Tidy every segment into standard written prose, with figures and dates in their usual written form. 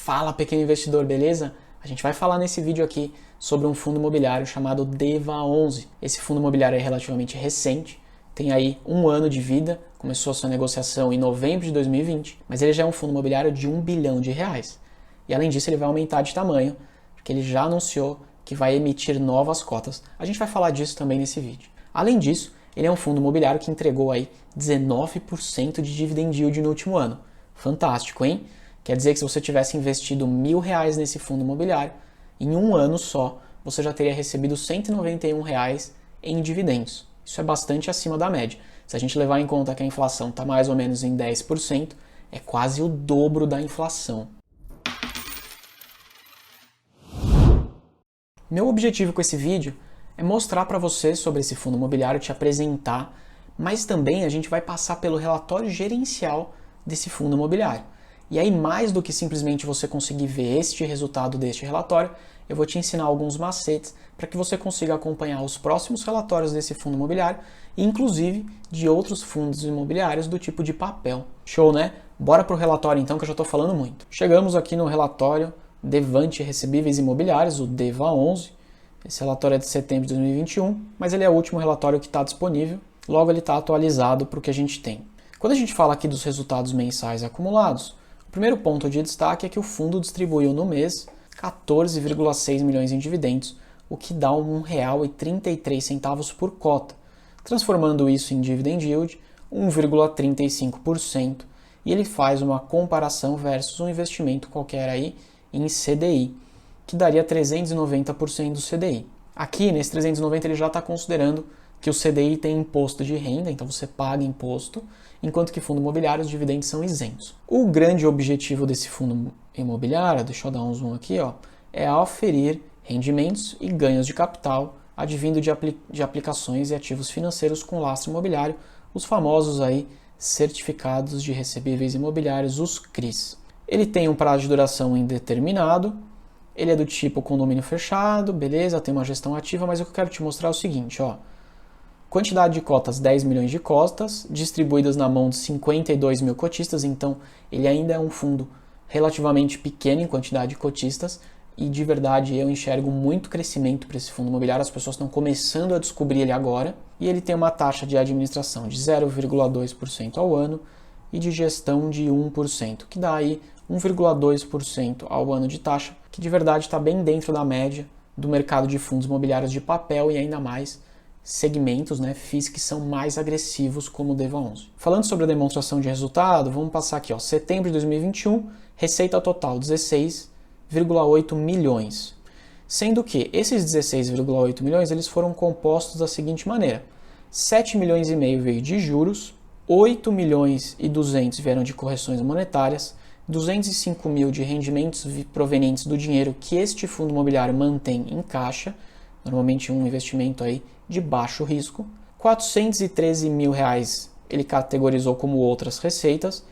Fala, pequeno investidor, beleza? A gente vai falar nesse vídeo aqui sobre um fundo imobiliário chamado DEVA11. Esse fundo imobiliário é relativamente recente, tem aí um ano de vida, começou a sua negociação em novembro de 2020, mas ele já é um fundo imobiliário de R$1 bilhão. E além disso ele vai aumentar de tamanho, porque ele já anunciou que vai emitir novas cotas. A gente vai falar disso também nesse vídeo. Além disso, ele é um fundo imobiliário que entregou aí 19% de dividend yield no último ano. Fantástico, hein? Quer dizer que se você tivesse investido R$1.000 nesse fundo imobiliário, em um ano só, você já teria recebido R$191 em dividendos. Isso é bastante acima da média. Se a gente levar em conta que a inflação está mais ou menos em 10%, é quase o dobro da inflação. Meu objetivo com esse vídeo é mostrar para você sobre esse fundo imobiliário, te apresentar, mas também a gente vai passar pelo relatório gerencial desse fundo imobiliário. E aí, mais do que simplesmente você conseguir ver este resultado deste relatório, eu vou te ensinar alguns macetes para que você consiga acompanhar os próximos relatórios desse fundo imobiliário e inclusive de outros fundos imobiliários do tipo de papel. Show, né? Bora pro relatório então, que eu já estou falando muito. Chegamos aqui no relatório Devante Recebíveis Imobiliários, o DEVA11. Esse relatório é de setembro de 2021, mas ele é o último relatório que está disponível, logo ele está atualizado para o que a gente tem. Quando a gente fala aqui dos resultados mensais acumulados, o primeiro ponto de destaque é que o fundo distribuiu no mês 14,6 milhões em dividendos, o que dá R$1,33 por cota, transformando isso em dividend yield 1,35%, e ele faz uma comparação versus um investimento qualquer aí em CDI, que daria 390% do CDI. Aqui, nesse 390, ele já está considerando que o CDI tem imposto de renda, então você paga imposto, enquanto que fundo imobiliário, os dividendos são isentos. O grande objetivo desse fundo imobiliário, deixa eu dar um zoom aqui, é aferir rendimentos e ganhos de capital advindo de aplicações e ativos financeiros com lastro imobiliário, os famosos aí certificados de recebíveis imobiliários, os CRIs. Ele tem um prazo de duração indeterminado, ele é do tipo condomínio fechado, beleza, tem uma gestão ativa, mas o que eu quero te mostrar é o seguinte, quantidade de cotas, 10 milhões de cotas, distribuídas na mão de 52 mil cotistas, então ele ainda é um fundo relativamente pequeno em quantidade de cotistas e de verdade eu enxergo muito crescimento para esse fundo imobiliário, as pessoas estão começando a descobrir ele agora e ele tem uma taxa de administração de 0,2% ao ano e de gestão de 1%, que dá aí 1,2% ao ano de taxa, que de verdade está bem dentro da média do mercado de fundos imobiliários de papel e ainda mais segmentos, FIIs que são mais agressivos como o DEVA11. Falando sobre a demonstração de resultado, vamos passar aqui, setembro de 2021, receita total 16,8 milhões. Sendo que esses 16,8 milhões eles foram compostos da seguinte maneira: 7 milhões e meio veio de juros, 8 milhões e 200 vieram de correções monetárias, 205 mil de rendimentos provenientes do dinheiro que este fundo imobiliário mantém em caixa, normalmente um investimento aí de baixo risco, 413 mil reais ele categorizou como outras receitas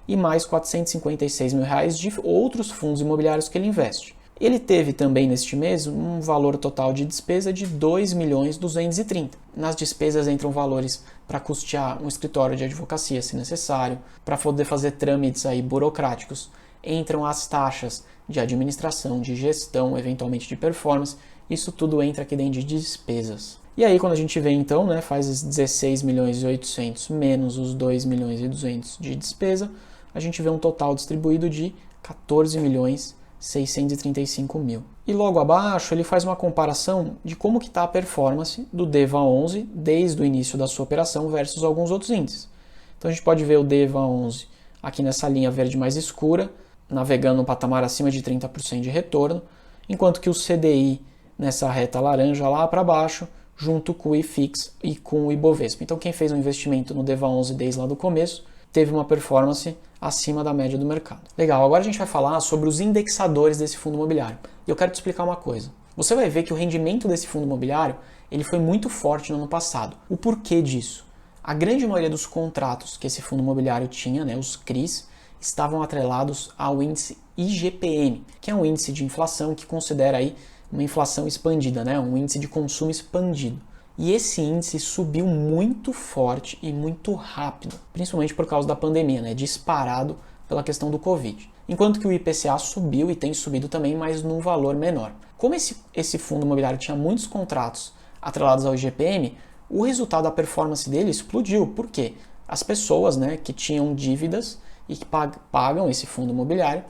e mais 456 mil reais de outros fundos imobiliários que ele investe. Ele teve também neste mês um valor total de despesa de 2.230.000. Nas despesas entram valores para custear um escritório de advocacia, se necessário, para poder fazer trâmites aí burocráticos. Entram as taxas de administração, de gestão, eventualmente de performance. Isso tudo entra aqui dentro de despesas. E aí quando a gente vê então, faz os 16 milhões e 800 menos os 2 milhões e 200 de despesa, a gente vê um total distribuído de 14 milhões 635 mil. E logo abaixo ele faz uma comparação de como que está a performance do DEVA11 desde o início da sua operação versus alguns outros índices. Então a gente pode ver o DEVA11 aqui nessa linha verde mais escura, navegando um patamar acima de 30% de retorno, enquanto que o CDI nessa reta laranja lá para baixo, junto com o IFIX e com o Ibovespa. Então quem fez um investimento no DEVA11 desde lá do começo, teve uma performance acima da média do mercado. Legal, agora a gente vai falar sobre os indexadores desse fundo imobiliário. E eu quero te explicar uma coisa. Você vai ver que o rendimento desse fundo imobiliário ele foi muito forte no ano passado. O porquê disso? A grande maioria dos contratos que esse fundo imobiliário tinha, os CRIs, estavam atrelados ao índice IGPM, que é um índice de inflação que considera aí uma inflação expandida, um índice de consumo expandido. E esse índice subiu muito forte e muito rápido, principalmente por causa da pandemia, disparado pela questão do Covid. enquanto que o IPCA subiu e tem subido também, mas num valor menor. Como esse fundo imobiliário tinha muitos contratos atrelados ao IGPM, o resultado da performance dele explodiu. Por quê? As pessoas, né, que tinham dívidas e que pagam esse fundo imobiliário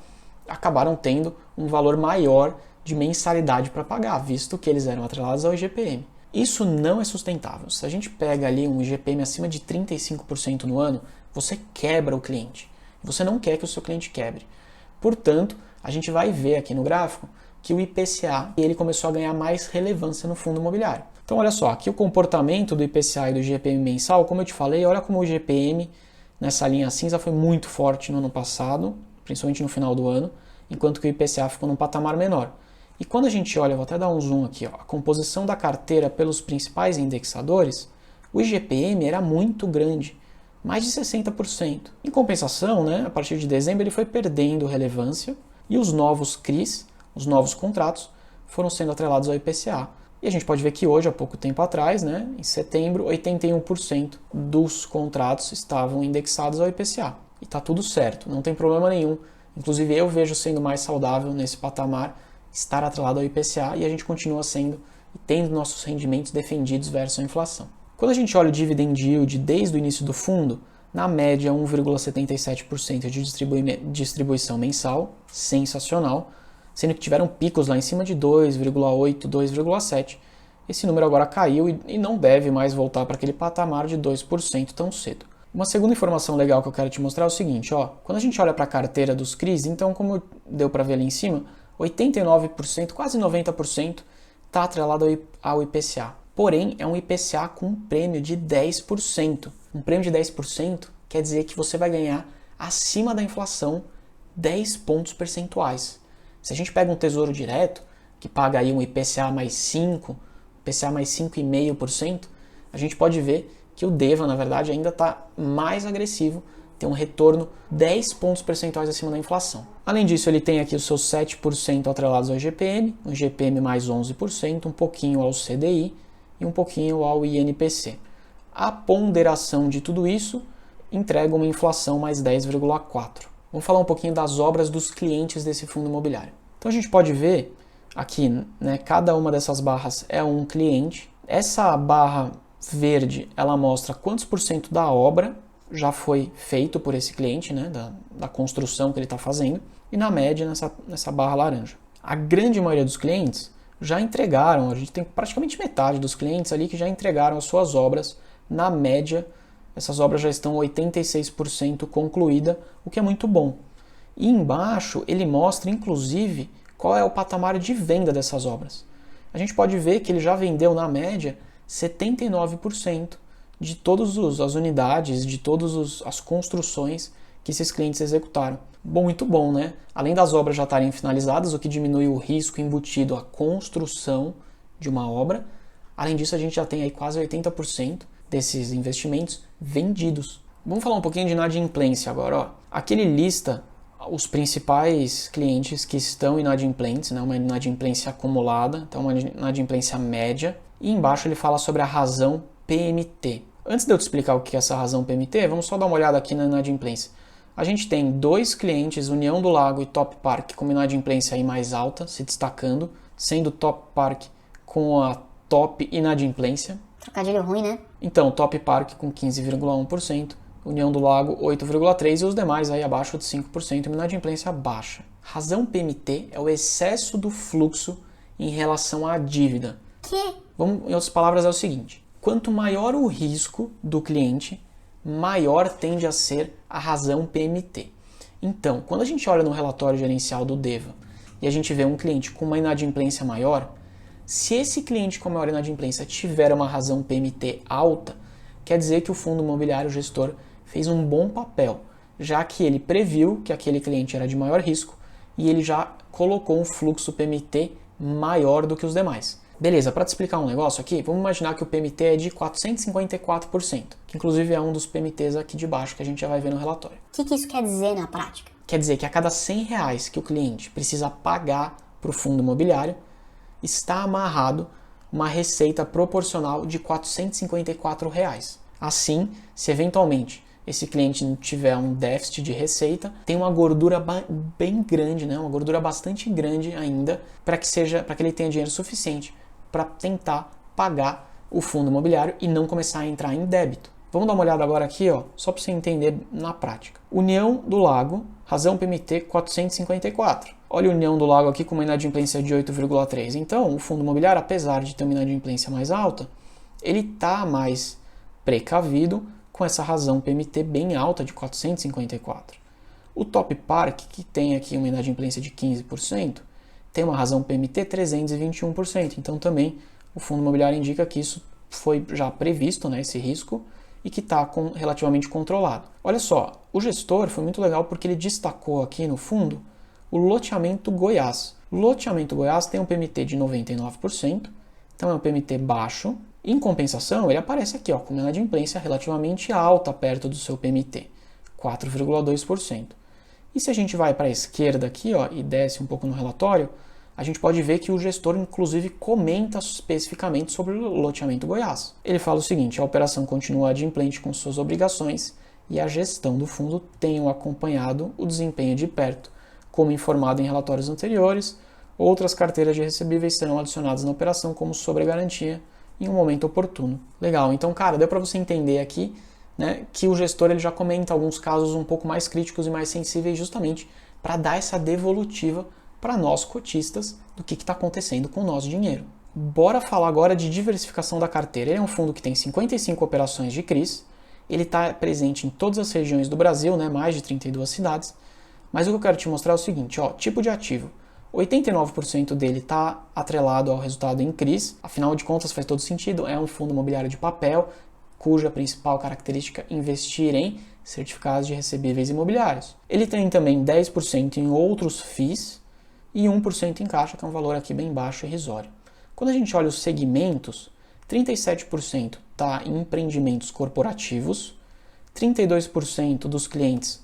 acabaram tendo um valor maior de mensalidade para pagar, visto que eles eram atrelados ao IGPM. Isso não é sustentável. Se a gente pega ali um IGPM acima de 35% no ano, você quebra o cliente. Você não quer que o seu cliente quebre. Portanto, a gente vai ver aqui no gráfico que o IPCA ele começou a ganhar mais relevância no fundo imobiliário. Então, olha só, aqui o comportamento do IPCA e do IGPM mensal, como eu te falei, olha como o IGPM nessa linha cinza foi muito forte no ano passado, principalmente no final do ano, enquanto que o IPCA ficou num patamar menor. E quando a gente olha, vou até dar um zoom aqui, ó, a composição da carteira pelos principais indexadores, o IGPM era muito grande, mais de 60%. Em compensação, né, a partir de dezembro ele foi perdendo relevância e os novos CRIs, os novos contratos, foram sendo atrelados ao IPCA. E a gente pode ver que hoje, há pouco tempo atrás, né, em setembro, 81% dos contratos estavam indexados ao IPCA. E está tudo certo, não tem problema nenhum. Inclusive eu vejo sendo mais saudável nesse patamar estar atrelado ao IPCA e a gente continua sendo e tendo nossos rendimentos defendidos versus a inflação. Quando a gente olha o dividend yield desde o início do fundo, na média 1,77% de distribuição mensal, sensacional, sendo que tiveram picos lá em cima de 2,8%, 2,7%. Esse número agora caiu e não deve mais voltar para aquele patamar de 2% tão cedo. Uma segunda informação legal que eu quero te mostrar é o seguinte, ó, quando a gente olha para a carteira dos CRIs, então como deu para ver ali em cima, 89%, quase 90% está atrelado ao IPCA. Porém, é um IPCA com um prêmio de 10%. Um prêmio de 10% quer dizer que você vai ganhar acima da inflação 10 pontos percentuais. Se a gente pega um tesouro direto, que paga aí um IPCA mais 5%, IPCA mais 5,5%, a gente pode ver que o DEVA, na verdade, ainda está mais agressivo, tem um retorno 10 pontos percentuais acima da inflação. Além disso, ele tem aqui os seus 7% atrelados ao IGPM, um IGPM mais 11%, um pouquinho ao CDI e um pouquinho ao INPC. A ponderação de tudo isso entrega uma inflação mais 10,4%. Vamos falar um pouquinho das obras dos clientes desse fundo imobiliário. Então a gente pode ver aqui, né, cada uma dessas barras é um cliente. Essa barra verde, ela mostra quantos por cento da obra já foi feito por esse cliente, né, da construção que ele está fazendo, e na média nessa barra laranja. A grande maioria dos clientes já entregaram, a gente tem praticamente metade dos clientes ali que já entregaram as suas obras, na média essas obras já estão 86% concluída, o que é muito bom. E embaixo ele mostra inclusive qual é o patamar de venda dessas obras. A gente pode ver que ele já vendeu na média 79% de todas as unidades, de todas as construções que esses clientes executaram. Bom, muito bom, né? Além das obras já estarem finalizadas, o que diminui o risco embutido à construção de uma obra. Além disso, a gente já tem aí quase 80% desses investimentos vendidos. Vamos falar um pouquinho de inadimplência agora. Ó. Aqui ele lista os principais clientes que estão inadimplentes, né? Uma inadimplência acumulada, então uma inadimplência média. E embaixo ele fala sobre a razão PMT. Antes de eu te explicar o que é essa razão PMT, vamos só dar uma olhada aqui na inadimplência. A gente tem dois clientes, União do Lago e Top Park, com uma inadimplência aí mais alta, se destacando, sendo Top Park com a top inadimplência. Trocadilho ruim, né? Então, Top Park com 15,1%, União do Lago 8,3% e os demais aí abaixo de 5%, uma inadimplência baixa. Razão PMT é o excesso do fluxo em relação à dívida. Em outras palavras, é o seguinte: quanto maior o risco do cliente, maior tende a ser a razão PMT. Então, quando a gente olha no relatório gerencial do DEVA e a gente vê um cliente com uma inadimplência maior, se esse cliente com maior inadimplência tiver uma razão PMT alta, quer dizer que o fundo imobiliário gestor fez um bom papel, já que ele previu que aquele cliente era de maior risco e ele já colocou um fluxo PMT maior do que os demais. Beleza, para te explicar um negócio aqui, vamos imaginar que o PMT é de 454%, que inclusive é um dos PMTs aqui de baixo que a gente já vai ver no relatório. O que isso quer dizer na prática? Quer dizer que a cada R$100 que o cliente precisa pagar para o fundo imobiliário, está amarrado uma receita proporcional de R$454. Assim, se eventualmente esse cliente tiver um déficit de receita, tem uma gordura bem grande, né? Uma gordura bastante grande ainda, para que ele tenha dinheiro suficiente para tentar pagar o fundo imobiliário e não começar a entrar em débito. Vamos dar uma olhada agora aqui, ó, só para você entender na prática. União do Lago, razão PMT 454. Olha a União do Lago aqui com uma inadimplência de 8,3. Então, o fundo imobiliário, apesar de ter uma inadimplência mais alta, ele está mais precavido com essa razão PMT bem alta de 454. O Top Park, que tem aqui uma inadimplência de 15%, tem uma razão PMT 321%. Então, também o fundo imobiliário indica que isso foi já previsto, né, esse risco, e que está relativamente controlado. Olha só, o gestor foi muito legal porque ele destacou aqui no fundo o loteamento Goiás. O loteamento Goiás tem um PMT de 99%, então é um PMT baixo. Em compensação, ele aparece aqui ó, com uma inadimplência relativamente alta perto do seu PMT, 4,2%. E se a gente vai para a esquerda aqui ó, e desce um pouco no relatório, a gente pode ver que o gestor, inclusive, comenta especificamente sobre o loteamento Goiás. Ele fala o seguinte: a operação continua adimplente com suas obrigações e a gestão do fundo tem acompanhado o desempenho de perto. Como informado em relatórios anteriores, outras carteiras de recebíveis serão adicionadas na operação como sobregarantia em um momento oportuno. Legal, então, cara, deu para você entender aqui, né, que o gestor ele já comenta alguns casos um pouco mais críticos e mais sensíveis justamente para dar essa devolutiva para nós cotistas do que está acontecendo com o nosso dinheiro. Bora falar agora de diversificação da carteira. Ele é um fundo que tem 55 operações de CRIs, ele está presente em todas as regiões do Brasil, né, mais de 32 cidades, mas o que eu quero te mostrar é o seguinte, ó, tipo de ativo. 89% dele está atrelado ao resultado em CRIs, afinal de contas faz todo sentido, é um fundo imobiliário de papel, cuja principal característica é investir em certificados de recebíveis imobiliários. Ele tem também 10% em outros FIIs, e 1% em caixa, que é um valor aqui bem baixo e irrisório. Quando a gente olha os segmentos, 37% está em empreendimentos corporativos, 32% dos clientes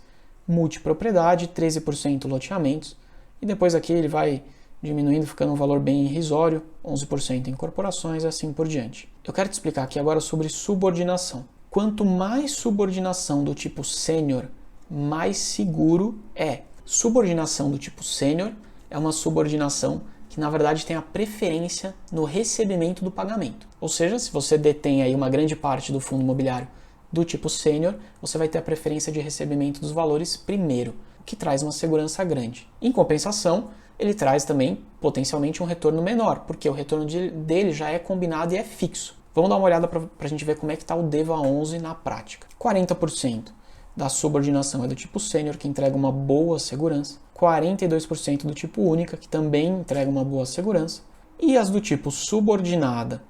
multipropriedade, 13% loteamentos, e depois aqui ele vai diminuindo, ficando um valor bem irrisório, 11% em corporações e assim por diante. Eu quero te explicar aqui agora sobre subordinação. Quanto mais subordinação do tipo sênior, mais seguro é. Subordinação do tipo sênior é uma subordinação que, na verdade, tem a preferência no recebimento do pagamento. Ou seja, se você detém aí uma grande parte do fundo imobiliário do tipo sênior, você vai ter a preferência de recebimento dos valores primeiro, o que traz uma segurança grande. Em compensação, ele traz também, potencialmente, um retorno menor, porque o retorno dele já é combinado e é fixo. Vamos dar uma olhada para a gente ver como é que está o DEVA 11 na prática. 40% da subordinação é do tipo sênior, que entrega uma boa segurança. 42% do tipo única, que também entrega uma boa segurança. E as do tipo subordinada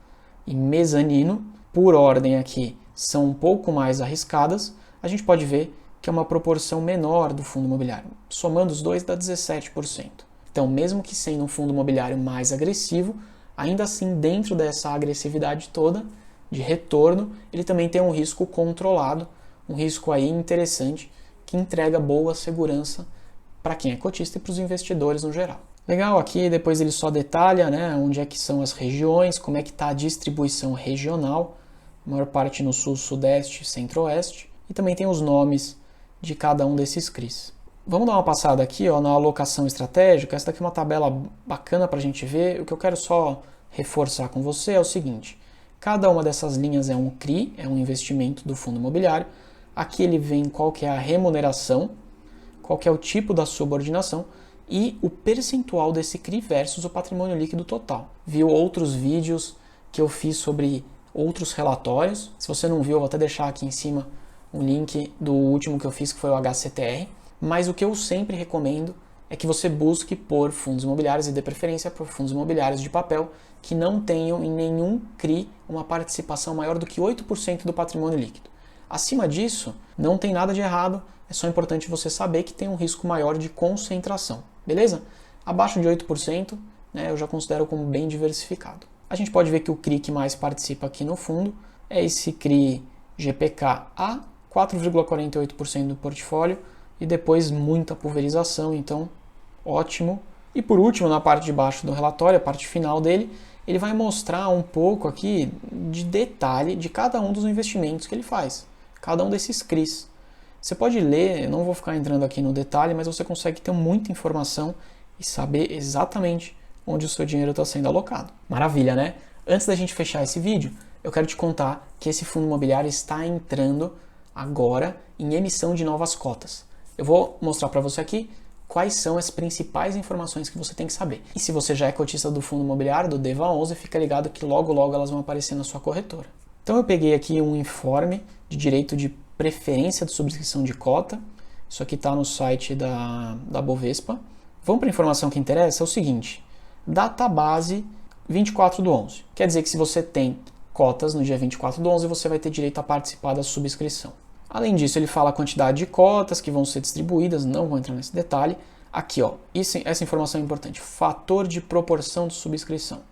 e mezanino, por ordem aqui, são um pouco mais arriscadas. A gente pode ver que é uma proporção menor do fundo imobiliário. Somando os dois dá 17%. Então, mesmo que sendo um fundo imobiliário mais agressivo, ainda assim, dentro dessa agressividade toda de retorno, ele também tem um risco controlado, um risco aí interessante, que entrega boa segurança para quem é cotista e para os investidores no geral. Legal, aqui depois ele só detalha, né, onde é que são as regiões, como é que está a distribuição regional, a maior parte no sul, sudeste, centro-oeste, e também tem os nomes de cada um desses CRIs. Vamos dar uma passada aqui ó, na alocação estratégica. Essa daqui é uma tabela bacana para a gente ver. O que eu quero só reforçar com você é o seguinte: cada uma dessas linhas é um CRI, é um investimento do fundo imobiliário. Aqui ele vem qual que é a remuneração, qual que é o tipo da subordinação e o percentual desse CRI versus o patrimônio líquido total. Viu outros vídeos que eu fiz sobre outros relatórios? Se você não viu, eu vou até deixar aqui em cima um link do último que eu fiz, que foi o HCTR. Mas o que eu sempre recomendo é que você busque por fundos imobiliários e dê preferência por fundos imobiliários de papel que não tenham em nenhum CRI uma participação maior do que 8% do patrimônio líquido. Acima disso, não tem nada de errado, é só importante você saber que tem um risco maior de concentração, beleza? Abaixo de 8%, né, eu já considero como bem diversificado. A gente pode ver que o CRI que mais participa aqui no fundo é esse CRI GPK-A, 4,48% do portfólio, e depois muita pulverização, então ótimo. E por último, na parte de baixo do relatório, a parte final dele, ele vai mostrar um pouco aqui de detalhe de cada um dos investimentos que ele faz, cada um desses CRIs. Você pode ler, eu não vou ficar entrando aqui no detalhe, mas você consegue ter muita informação e saber exatamente onde o seu dinheiro está sendo alocado. Maravilha, né? Antes da gente fechar esse vídeo, eu quero te contar que esse fundo imobiliário está entrando agora em emissão de novas cotas. Eu vou mostrar para você aqui quais são as principais informações que você tem que saber. E se você já é cotista do fundo imobiliário, do DEVA11, fica ligado que logo logo elas vão aparecer na sua corretora. Então eu peguei aqui um informe de direito de preferência de subscrição de cota. Isso aqui está no site da Bovespa. Vamos para a informação que interessa? É o seguinte, database 24/11. Quer dizer que se você tem cotas no dia 24/11, você vai ter direito a participar da subscrição. Além disso, ele fala a quantidade de cotas que vão ser distribuídas, não vou entrar nesse detalhe. Aqui, ó, essa informação é importante, fator de proporção de subscrição.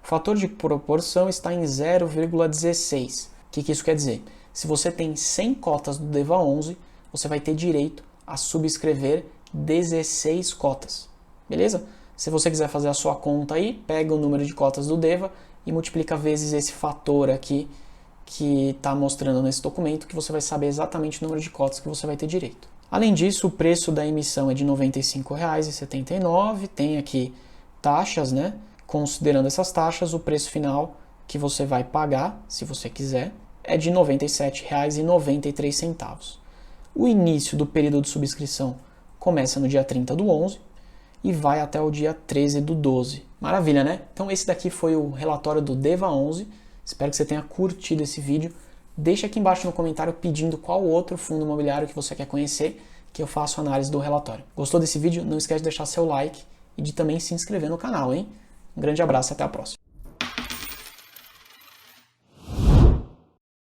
O fator de proporção está em 0,16. O que isso quer dizer? Se você tem 100 cotas do DEVA11, você vai ter direito a subscrever 16 cotas, beleza? Se você quiser fazer a sua conta aí, pega o número de cotas do DEVA e multiplica vezes esse fator aqui que está mostrando nesse documento, que você vai saber exatamente o número de cotas que você vai ter direito. Além disso, o preço da emissão é de R$ 95,79, tem aqui taxas, né? Considerando essas taxas, o preço final que você vai pagar, se você quiser, é de R$ 97,93. O início do período de subscrição começa no dia 30/11 e vai até o dia 13/12. Maravilha, né? Então esse daqui foi o relatório do DEVA11. Espero que você tenha curtido esse vídeo. Deixa aqui embaixo no comentário pedindo qual outro fundo imobiliário que você quer conhecer, que eu faço análise do relatório. Gostou desse vídeo? Não esquece de deixar seu like e de também se inscrever no canal, hein? Um grande abraço e até a próxima.